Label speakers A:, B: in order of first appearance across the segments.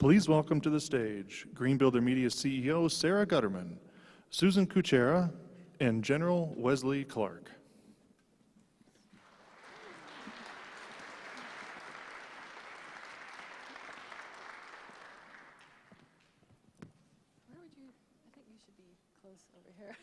A: Please welcome to the stage Green Builder Media CEO Sara Gutterman, Susan Kucera, and General Wesley Clark.
B: Where would you, I think you should be close over here.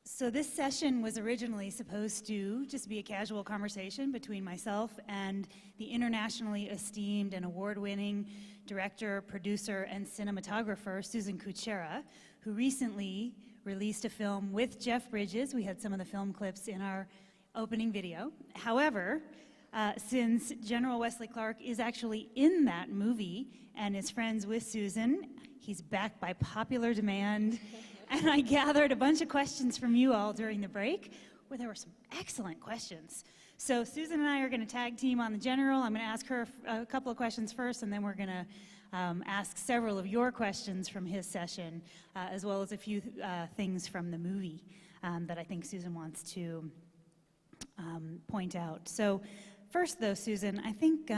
C: So this session was originally supposed to just be a casual conversation between myself and the internationally esteemed and award-winning director, producer, and cinematographer Susan Kucera, who recently released a film with Jeff Bridges. We had some of the film clips in our opening video. However, since General Wesley Clark is actually in that movie and is friends with Susan, he's back by popular demand. And I gathered a bunch of questions from you all during the break, where there were some excellent questions. So Susan and I are going to tag team on the general. I'm going to ask her a couple of questions first, and then we're going to ask several of your questions from his session, as well as a few things from the movie that I think Susan wants to point out. So first, though, Susan, I think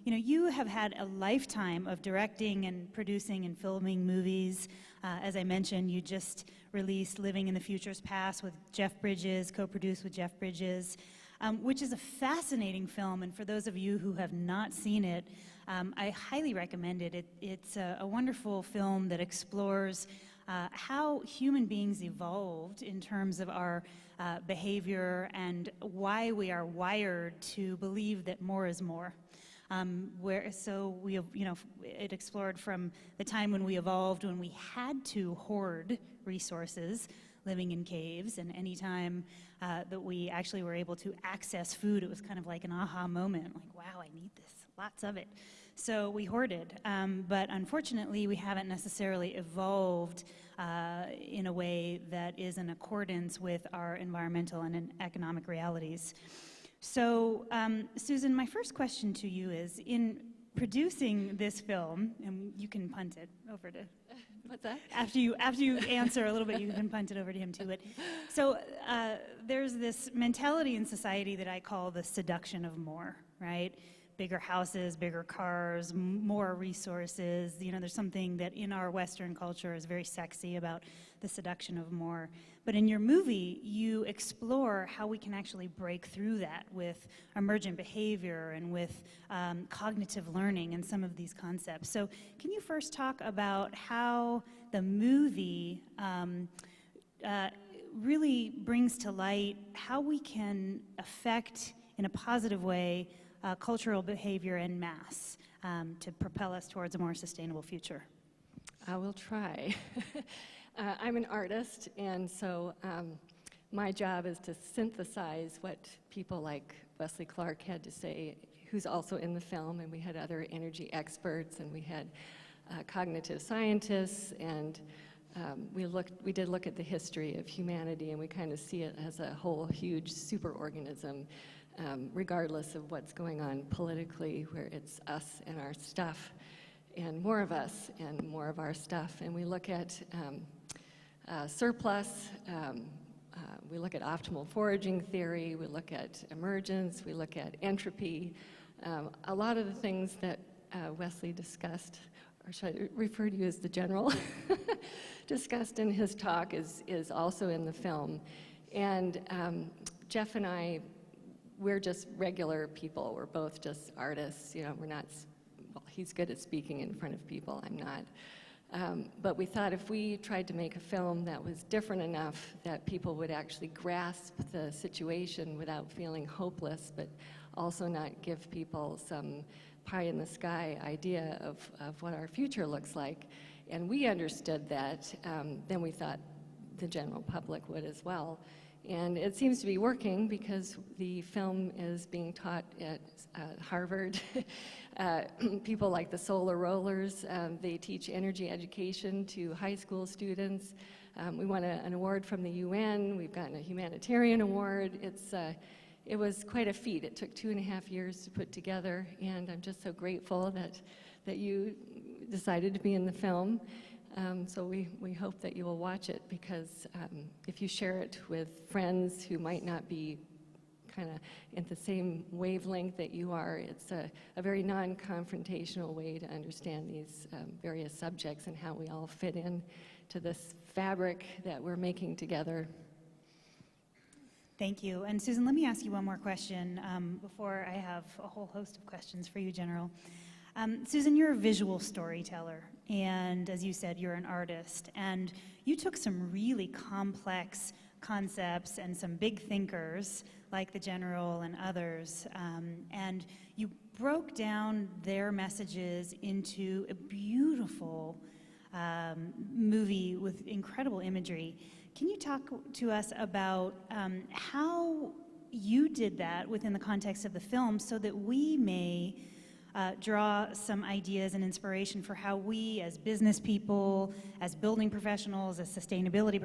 C: you have had a lifetime of directing and producing and filming movies. As I mentioned, you just released Living in the Future's Past with Jeff Bridges, co-produced with Jeff Bridges, which is a fascinating film. And for those of you who have not seen it, I highly recommend it. It's a wonderful film that explores how human beings evolved in terms of our behavior and why we are wired to believe that more is more. It explored from the time when we evolved, when we had to hoard resources, living in caves, and any time that we actually were able to access food, it was kind of like an aha moment, like, wow, I need this, lots of it. So we hoarded, but unfortunately we haven't necessarily evolved in a way that is in accordance with our environmental and economic realities. So, Susan, my first question to you is, in producing this film, and you can punt it over to...
B: What's that?
C: After you answer a little bit, you can punt it over to him too. But so there's this mentality in society that I call the seduction of more, right? Bigger houses, bigger cars, more resources. There's something that in our Western culture is very sexy about the seduction of more. But in your movie, you explore how we can actually break through that with emergent behavior and with cognitive learning and some of these concepts. So can you first talk about how the movie really brings to light how we can affect, in a positive way, cultural behavior en masse to propel us towards a more sustainable future?
B: I will try. I'm an artist, and so my job is to synthesize what people like Wesley Clark had to say, who's also in the film, and we had other energy experts, and we had cognitive scientists, and we did look at the history of humanity, and we kind of see it as a whole huge superorganism, regardless of what's going on politically, where it's us and our stuff, and more of us and more of our stuff. And we look at surplus, we look at optimal foraging theory, we look at emergence, we look at entropy. A lot of the things that Wesley discussed, or should I refer to you as the general, discussed in his talk is also in the film. And Jeff and I, we're just regular people. We're both just artists. We're not, well, he's good at speaking in front of people, I'm not. But we thought if we tried to make a film that was different enough that people would actually grasp the situation without feeling hopeless, but also not give people some pie-in-the-sky idea of what our future looks like, and we understood that, then we thought the general public would as well. And it seems to be working because the film is being taught at Harvard. People like the Solar Rollers, they teach energy education to high school students. We won an award from the UN. We've gotten a humanitarian award. It was quite a feat. It took 2.5 years to put together, and I'm just so grateful that you decided to be in the film. So we hope that you will watch it, because if you share it with friends who might not be kind of at the same wavelength that you are. It's a very non-confrontational way to understand these various subjects and how we all fit in to this fabric that we're making together.
C: Thank you. And Susan, let me ask you one more question before I have a whole host of questions for you, General. Susan, you're a visual storyteller, and as you said, you're an artist, and you took some really complex concepts and some big thinkers, like the General and others, and you broke down their messages into a beautiful movie with incredible imagery. Can you talk to us about how you did that within the context of the film so that we may draw some ideas and inspiration for how we as business people, as building professionals, as sustainability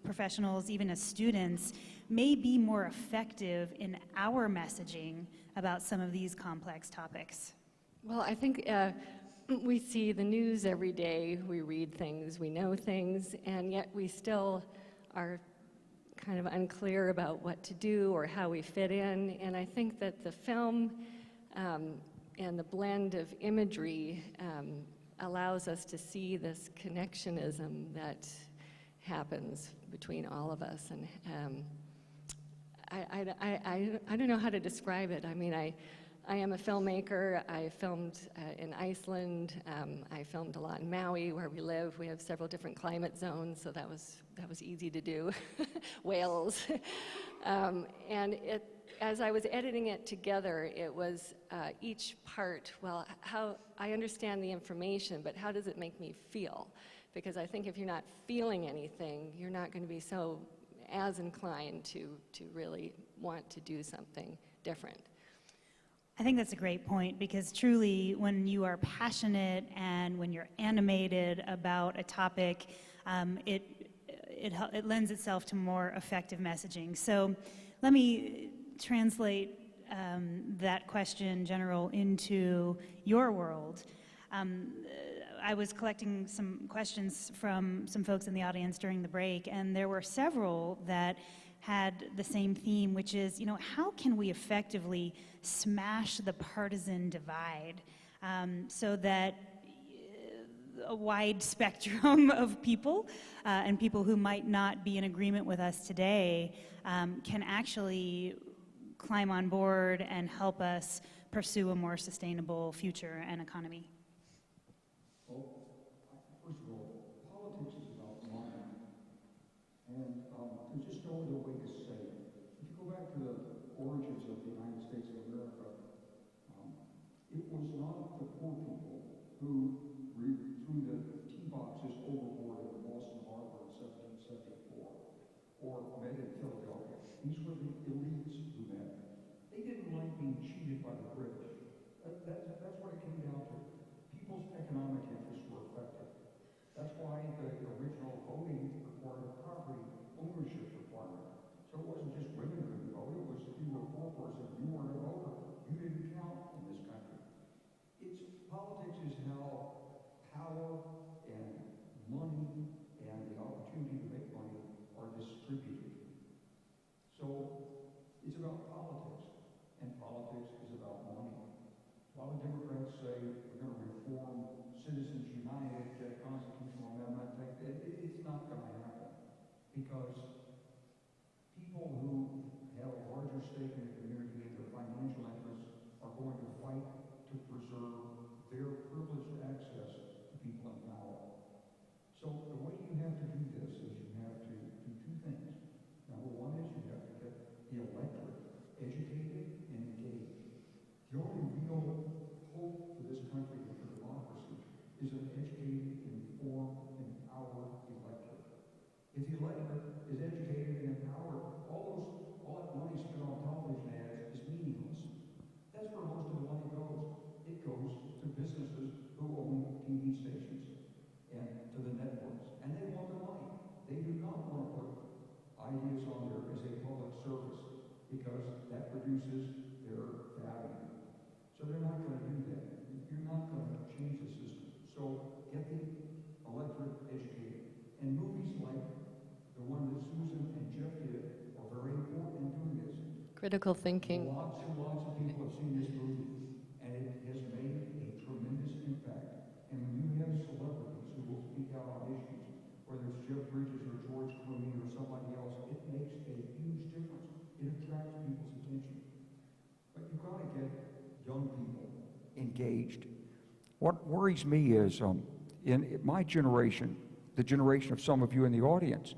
C: professionals, even as students, may be more effective in our messaging about some of these complex topics?
B: Well, I think we see the news every day, we read things, we know things, and yet we still are kind of unclear about what to do or how we fit in. And I think that the film and the blend of imagery allows us to see this connectionism that happens between all of us. And I don't know how to describe it. I mean, I am a filmmaker. I filmed in Iceland. I filmed a lot in Maui, where we live. We have several different climate zones, so that was easy to do. Wales. And as I was editing it together, it was each part, well, how I understand the information, but how does it make me feel? Because I think if you're not feeling anything, you're not going to be so as inclined to really want to do something different.
C: I think that's a great point, because truly when you are passionate and when you're animated about a topic, it lends itself to more effective messaging. So let me translate that question, General, into your world. I was collecting some questions from some folks in the audience during the break, and there were several that had the same theme, which is, how can we effectively smash the partisan divide so that a wide spectrum of people and people who might not be in agreement with us today can actually climb on board and help us pursue a more sustainable future and economy?
D: Well, first of all, politics is about money, and there's just no other way to say it. If you go back to the origins of the United States of America, it was not the poor people who threw the tea boxes overboard at Boston Harbor in 1774, or met in Philadelphia. These were the elites who met. They didn't like being cheated by the British. That's what it came down to. People's economic interests were affected. That's why the original voting required a property ownership requirement. So it wasn't just women couldn't vote, it was if you were a poor person, you weren't a voter, you didn't count in this country. Politics is how power and money and the opportunity to make money are distributed. So it's about politics, and politics is about money. A lot of Democrats say we're going to reform Citizens United, constitutional amendment. It's not going to happen, because people who have a larger stake in the community and their financial interests are going to fight to preserve their privileged access to people in power. So the way you have to do this is you have to do two things. Number one is you have to get the electorate educated and engaged. The only real hope for this country and for democracy is an educated, informed, and empowered electorate. If the electorate is educated and empowered, all that money spent on television ads is meaningless. That's where most of the money goes. It goes to businesses who own TV stations and to the networks. And they want the money. They do not want to put ideas on there as a public service, because that reduces their value. So they're not going to do that. You're not going to change the system. So get the electorate educated. And movies like the one that Susan and Jeff did are very important in doing this.
B: Critical thinking.
D: Lots and lots of people have seen this movie, and it has made a tremendous impact. And when you have celebrities who will speak out on issues, whether it's Jeff Bridges or George Clooney or somebody else, it makes a huge difference. It attracts people's attention. But you've got to get young people engaged. What worries me is in my generation, the generation of some of you in the audience,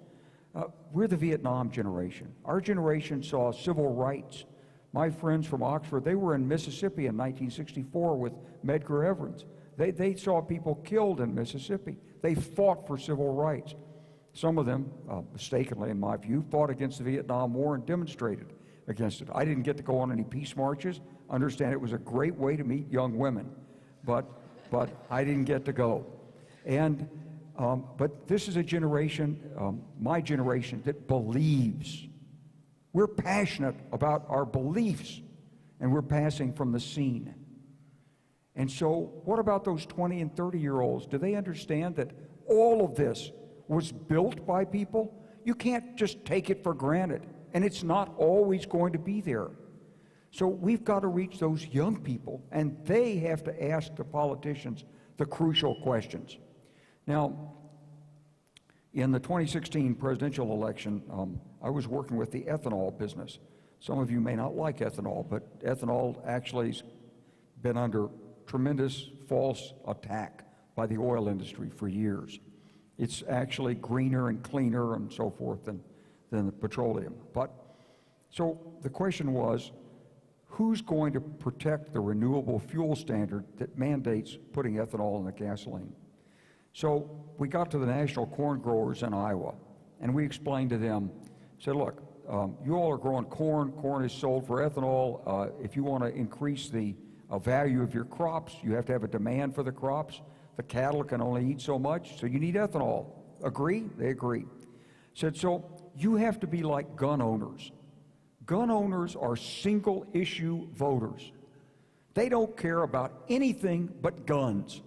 D: we're the Vietnam generation. Our generation saw civil rights. My friends from Oxford, they were in Mississippi in 1964 with Medgar Evers. They saw people killed in Mississippi. They fought for civil rights. Some of them, mistakenly in my view, fought against the Vietnam War and demonstrated against it. I didn't get to go on any peace marches. Understand it was a great way to meet young women, but I didn't get to go. And but this is a generation, my generation, that believes. We're passionate about our beliefs, and we're passing from the scene. And so what about those 20 and 30-year-olds? Do they understand that all of this was built by people? You can't just take it for granted, and it's not always going to be there. So we've got to reach those young people, and they have to ask the politicians the crucial questions. Now, in the 2016 presidential election, I was working with the ethanol business. Some of you may not like ethanol, but ethanol actually has been under tremendous false attack by the oil industry for years. It's actually greener and cleaner and so forth than the petroleum. But so the question was, who's going to protect the renewable fuel standard that mandates putting ethanol in the gasoline? So we got to the national corn growers in Iowa, and we explained to them, said, look, you all are growing corn. Corn is sold for ethanol. If you want to increase the value of your crops, you have to have a demand for the crops. The cattle can only eat so much, so you need ethanol. Agree? They agree. Said, so you have to be like gun owners. Gun owners are single-issue voters. They don't care about anything but guns.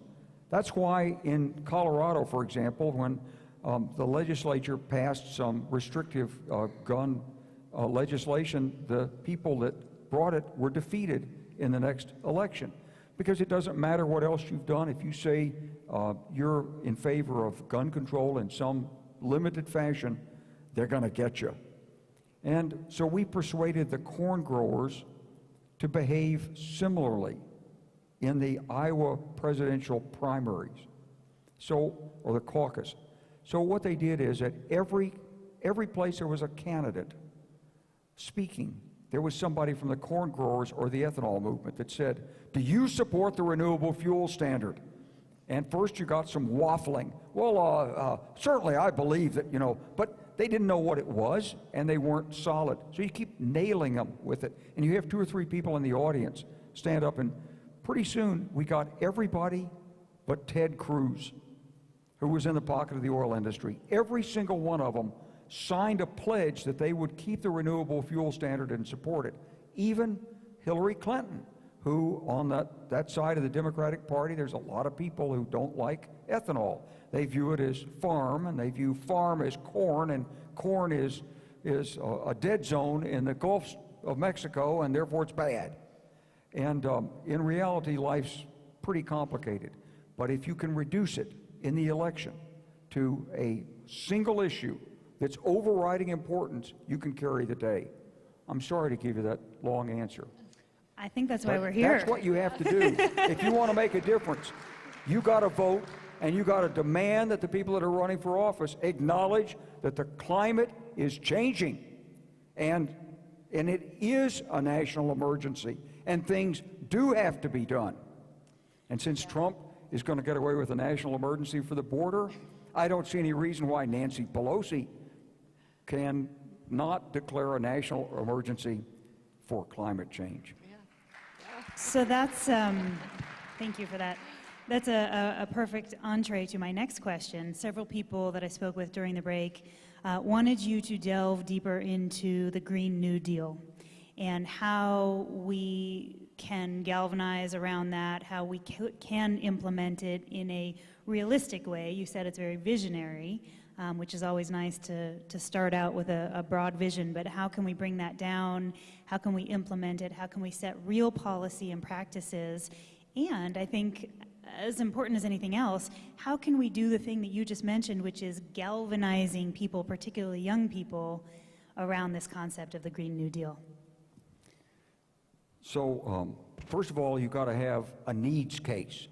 D: That's why in Colorado, for example, when the legislature passed some restrictive gun legislation, the people that brought it were defeated in the next election. Because it doesn't matter what else you've done. If you say you're in favor of gun control in some limited fashion, they're going to get you. And so we persuaded the corn growers to behave similarly in the Iowa presidential primaries, or the caucus. So what they did is at every place there was a candidate speaking, there was somebody from the corn growers or the ethanol movement that said, do you support the renewable fuel standard? And first you got some waffling. Well, certainly I believe that, but they didn't know what it was, and they weren't solid. So you keep nailing them with it. And you have 2 or 3 people in the audience stand up, and pretty soon we got everybody but Ted Cruz, who was in the pocket of the oil industry. Every single one of them signed a pledge that they would keep the renewable fuel standard and support it. Even Hillary Clinton, who on that side of the Democratic Party, there's a lot of people who don't like ethanol. They view it as farm, and they view farm as corn, and corn is a dead zone in the Gulf of Mexico, and therefore it's bad. And in reality, life's pretty complicated. But if you can reduce it in the election to a single issue that's overriding importance, you can carry the day. I'm sorry to give you that long answer.
C: I think that's why we're here.
D: That's what you have to do. If you want to make a difference, you got to vote, and you got to demand that the people that are running for office acknowledge that the climate is changing, and it is a national emergency, and things do have to be done. And since Trump is going to get away with a national emergency for the border, I don't see any reason why Nancy Pelosi can not declare a national emergency for climate change.
C: So that's, thank you for that. That's a perfect entree to my next question. Several people that I spoke with during the break wanted you to delve deeper into the Green New Deal and how we can galvanize around that, how we can implement it in a realistic way. You said it's very visionary, which is always nice to start out with a broad vision, but how can we bring that down? How can we implement it? How can we set real policy and practices? And I think, as important as anything else, how can we do the thing that you just mentioned, which is galvanizing people, particularly young people, around this concept of the Green New Deal?
D: So, first of all, you've got to have a needs case.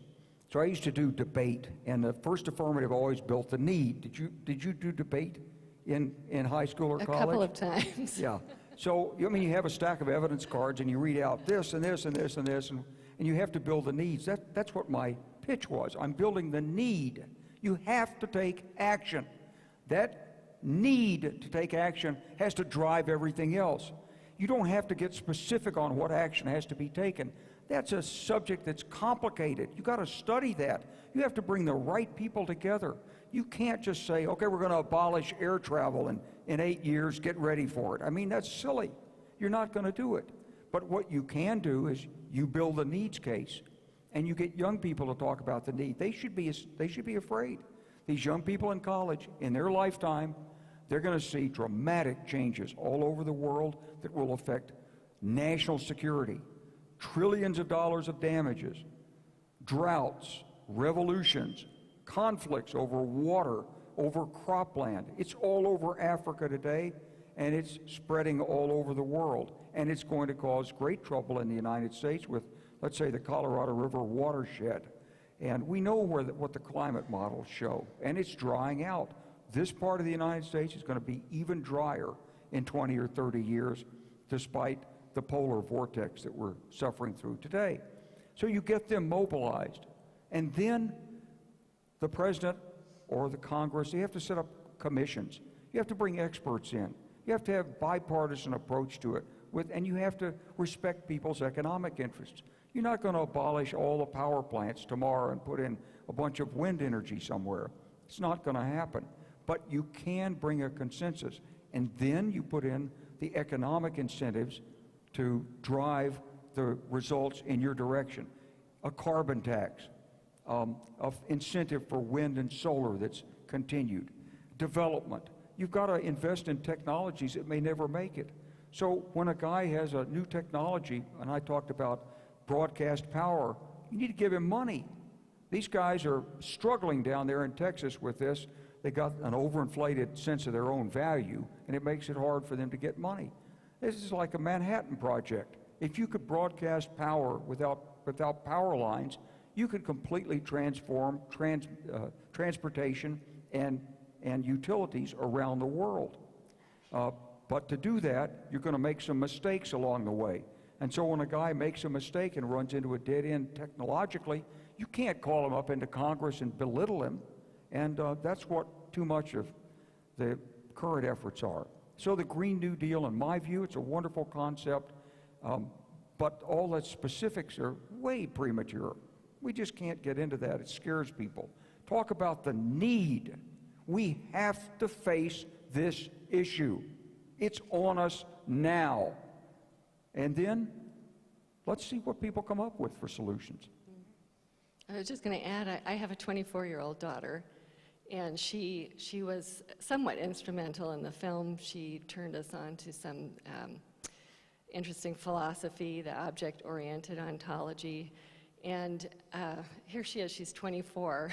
D: So I used to do debate, and the first affirmative always built the need. Did you do debate in high school or college?
B: A couple of times.
D: Yeah. So, I mean, you have a stack of evidence cards, and you read out this and this and this and this, and you have to build the needs. That's what my pitch was. I'm building the need. You have to take action. That need to take action has to drive everything else. You don't have to get specific on what action has to be taken. That's a subject that's complicated. You got to study that. You have to bring the right people together. You can't just say, okay, we're going to abolish air travel in 8 years, get ready for it. I mean, that's silly. You're not going to do it. But what you can do is you build a needs case, and you get young people to talk about the need. They should be afraid. These young people in college, in their lifetime, they're going to see dramatic changes all over the world that will affect national security, trillions of dollars of damages, droughts, revolutions, conflicts over water, over cropland. It's all over Africa today, and it's spreading all over the world. And it's going to cause great trouble in the United States with, let's say, the Colorado River watershed. And we know what the climate models show, and it's drying out. This part of the United States is going to be even drier in 20 or 30 years, despite the polar vortex that we're suffering through today. So you get them mobilized, and then the president or the Congress, you have to set up commissions. You have to bring experts in. You have to have bipartisan approach to it, and you have to respect people's economic interests. You're not going to abolish all the power plants tomorrow and put in a bunch of wind energy somewhere. It's not going to happen. But you can bring a consensus, and then you put in the economic incentives to drive the results in your direction. A carbon tax, of incentive for wind and solar that's continued. Development. You've got to invest in technologies that may never make it. So when a guy has a new technology, and I talked about broadcast power, you need to give him money. These guys are struggling down there in Texas with this. They got an overinflated sense of their own value, and it makes it hard for them to get money. This is like a Manhattan Project. If you could broadcast power without power lines, you could completely transform transportation and utilities around the world. But to do that, you're going to make some mistakes along the way. And so when a guy makes a mistake and runs into a dead end technologically, you can't call him up into Congress and belittle him. And that's what too much of the current efforts are. So the Green New Deal, in my view, it's a wonderful concept, but all the specifics are way premature. We just can't get into that. It scares people. Talk about the need. We have to face this issue. It's on us now. And then let's see what people come up with for solutions.
B: I was just going to add, I have a 24-year-old daughter, and she was somewhat instrumental in the film. She turned us on to some interesting philosophy, the object-oriented ontology. And here she is, she's 24.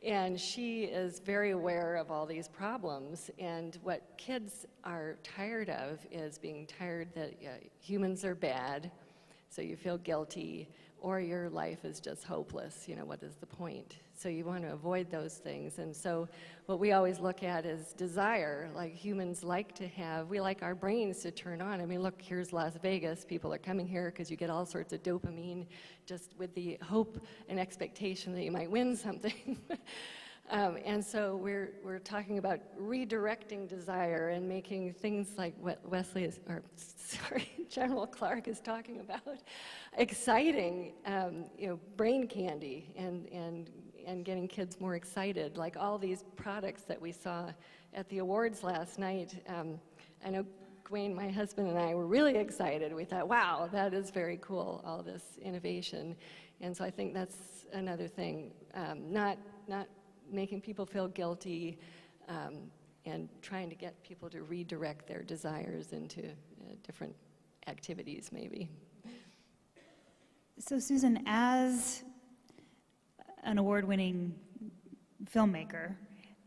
B: And she is very aware of all these problems. And what kids are tired of is being tired that humans are bad, so you feel guilty, or your life is just hopeless. You know, what is the point? So you want to avoid those things. And so what we always look at is desire. Like humans like to have, we like our brains to turn on. I mean, look, here's Las Vegas. People are coming here because you get all sorts of dopamine just with the hope and expectation that you might win something. And so we're talking about redirecting desire and making things like what Wesley is, or sorry, General Clark is talking about, exciting, brain candy and getting kids more excited, like all these products that we saw at the awards last night. I know Gwen, my husband, and I were really excited. We thought, wow, that is very cool, all this innovation. And so I think that's another thing, not making people feel guilty, and trying to get people to redirect their desires into different activities, maybe.
C: So Susan, as an award-winning filmmaker,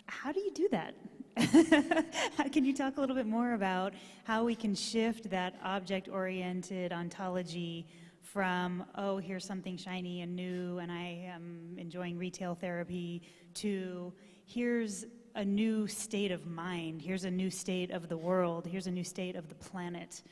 C: how do you do that? Can you talk a little bit more about how we can shift that object-oriented ontology from, oh, here's something shiny and new and I am enjoying retail therapy, to here's a new state of mind, here's a new state of the world, here's a new state of the planet.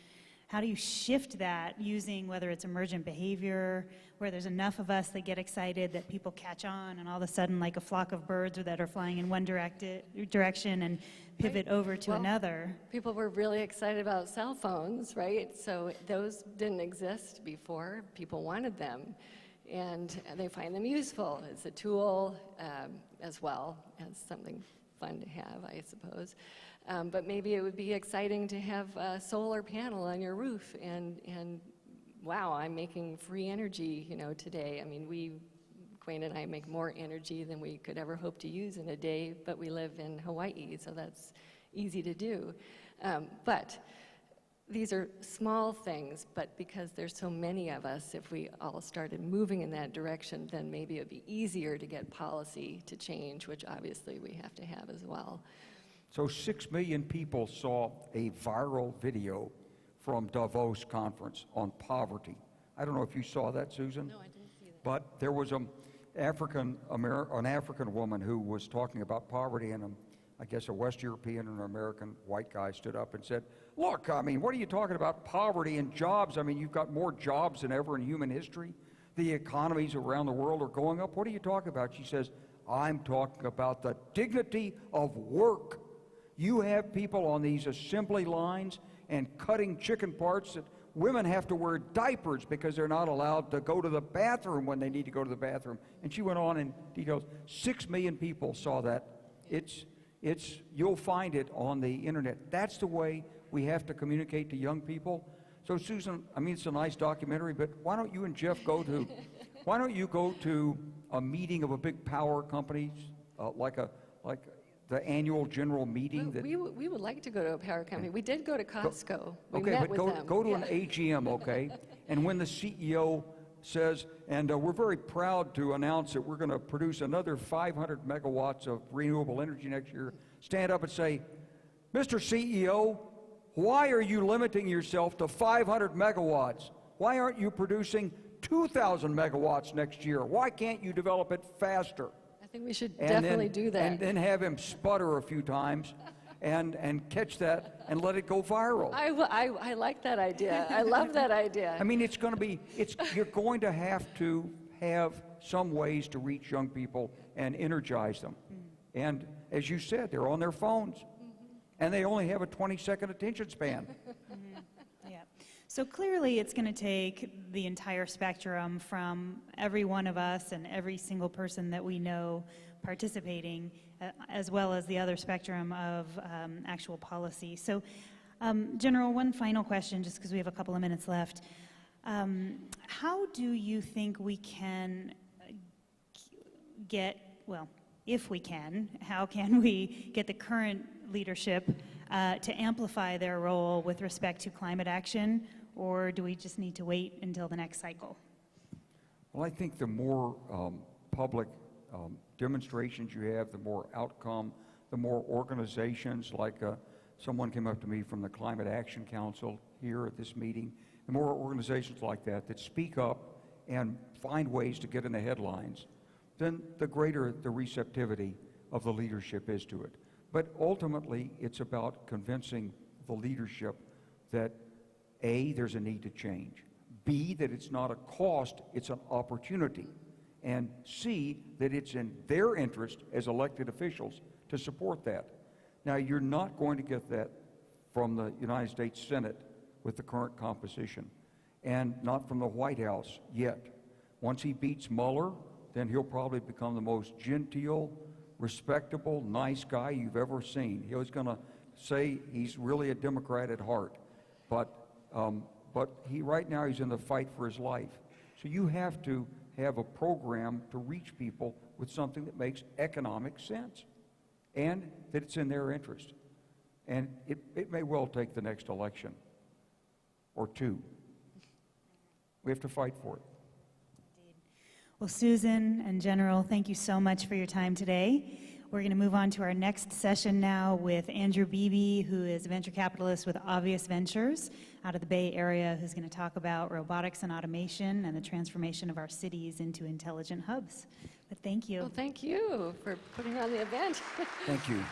C: How do you shift that using, whether it's emergent behavior, where there's enough of us that get excited that people catch on and all of a sudden like a flock of birds that are flying in one direction and pivot over to another?
B: People were really excited about cell phones, right? So those didn't exist before. People wanted them, and they find them useful as a tool as well as something fun to have, I suppose. But maybe it would be exciting to have a solar panel on your roof and wow, I'm making free energy, today. I mean, Quayne and I make more energy than we could ever hope to use in a day, but we live in Hawaii, so that's easy to do. But these are small things, but because there's so many of us, if we all started moving in that direction, then maybe it would be easier to get policy to change, which obviously we have to have as well.
E: So 6 million people saw a viral video from Davos conference on poverty. I don't know if you saw that, Susan?
B: No, I didn't see that.
E: But there was an African woman who was talking about poverty, and I guess a West European and an American white guy stood up and said, look, I mean, what are you talking about poverty and jobs? I mean, you've got more jobs than ever in human history. The economies around the world are going up. What are you talking about? She says, I'm talking about the dignity of work. You have people on these assembly lines and cutting chicken parts that women have to wear diapers because they're not allowed to go to the bathroom when they need to go to the bathroom. And she went on in details. 6 million people saw that. You'll find it on the internet. That's the way we have to communicate to young people. So Susan, I mean, it's a nice documentary, but why don't you and Jeff go to a meeting of a big power company, like the annual general meeting?
B: We would like to go to a power company. We did go to Costco. We
E: Okay,
B: met
E: but
B: with them.
E: go to an AGM, okay? And when the CEO says, and we're very proud to announce that we're going to produce another 500 megawatts of renewable energy next year, stand up and say, Mr. CEO, why are you limiting yourself to 500 megawatts? Why aren't you producing 2,000 megawatts next year? Why can't you develop it faster?
B: I think we should definitely do that.
E: And then have him sputter a few times and catch that and let it go viral.
B: I like that idea. I love that idea.
E: I mean, you're going to have some ways to reach young people and energize them. And as you said, they're on their phones. And they only have a 20-second attention span.
C: Yeah. So clearly it's going to take the entire spectrum from every one of us and every single person that we know participating, as well as the other spectrum of actual policy. So, General, one final question, just because we have a couple of minutes left. How do you think we can if we can, how can we get the current leadership to amplify their role with respect to climate action, or do we just need to wait until the next cycle?
E: Well, I think the more public demonstrations you have, the more outcome, the more organizations, like someone came up to me from the Climate Action Council here at this meeting, the more organizations like that speak up and find ways to get in the headlines, then the greater the receptivity of the leadership is to it. But ultimately, it's about convincing the leadership that A, there's a need to change, B, that it's not a cost, it's an opportunity, and C, that it's in their interest as elected officials to support that. Now, you're not going to get that from the United States Senate with the current composition, and not from the White House yet. Once he beats Mueller, then he'll probably become the most genteel, respectable, nice guy you've ever seen. He was going to say he's really a Democrat at heart, but right now he's in the fight for his life. So you have to have a program to reach people with something that makes economic sense. and that it's in their interest. And it may well take the next election or two. We have to fight for it.
C: Well, Susan and General, thank you so much for your time today. We're going to move on to our next session now with Andrew Beebe, who is a venture capitalist with Obvious Ventures out of the Bay Area, who's going to talk about robotics and automation and the transformation of our cities into intelligent hubs. But thank you.
B: Well, thank you for putting on the event.
E: Thank you.
B: Thank you.